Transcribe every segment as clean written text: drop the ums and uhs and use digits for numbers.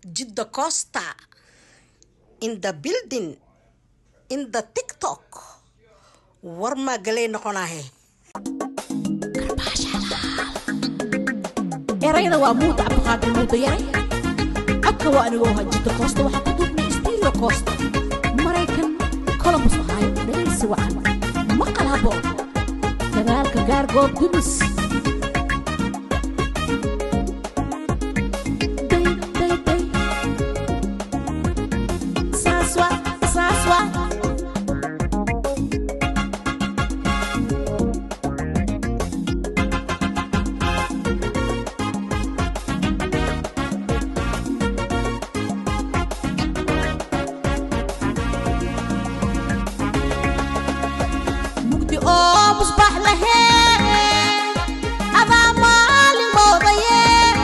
Jidda Costa in the building, in the TikTok. Warma galay noqonahe. erayda waa muuda abqaadi muuda yaray adka waa anigu ha Jidda Costa waxa ku dubnay Stilo Costa Mareykan Columbus Ohio dhageysi wacan maqal habo dadaalka gaar goob dumis saaswa مصباح لهين أبا مال الموضيين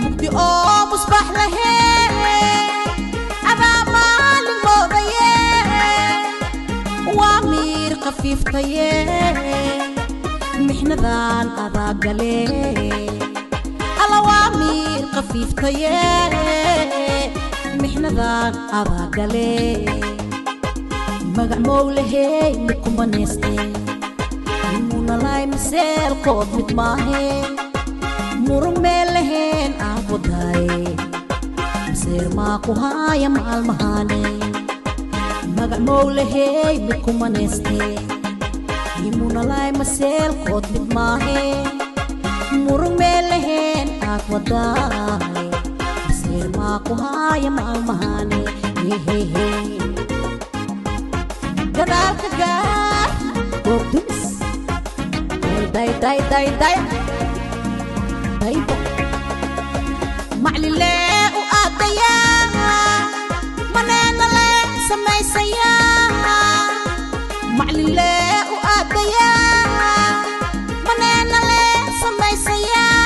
مقدي مصباح لهين أبا مال الموضيين وامير خفيف طيين محنا ذان أبا قليل الله وامير خفيف طيين محنا ذان أبا قليل magac mowlahey midkuma neestee imuna lay maseel kood mid maahe murug meel laheen aan wadaaye maseer maa ku haaya maalmahaane magac mowlahey midkuma neestee imuna lay maseel kood mid maahe murug meel laheen aan wadaaye maseer maa ku haaya maalmahaane hehehe dadaalka gaar goob dumis daybo maclilee u aadayaa maneena lee samaysayaa maclilee u aadayaa maneena lee samaysayaa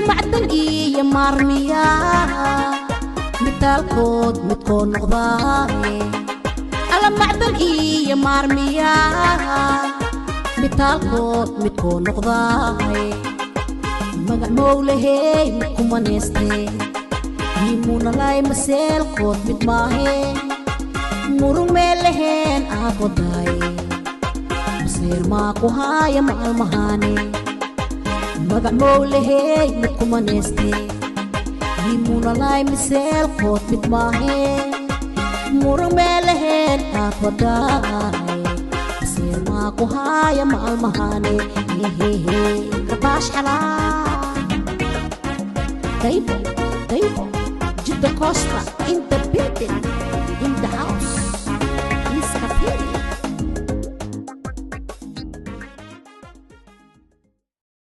macdan iyo maarmiyaa mitaalkood midkoo noqdaaye macdan iyo maarmiyaa mitaalkood midkoo noqdaay magac mowlahey midkuma neestee imuna lay maseelkood mid maahe murug meel laheen aad wadaaye maseer maa ku haaya maalmahaane magac mowlahey midkuma neestee imuna lay maseelkood mid maahe murug meel laheen aad wadaaye maseer maa ku haaya maalmahaane hehehe kabaash xalaa daybo Jidda Costa in the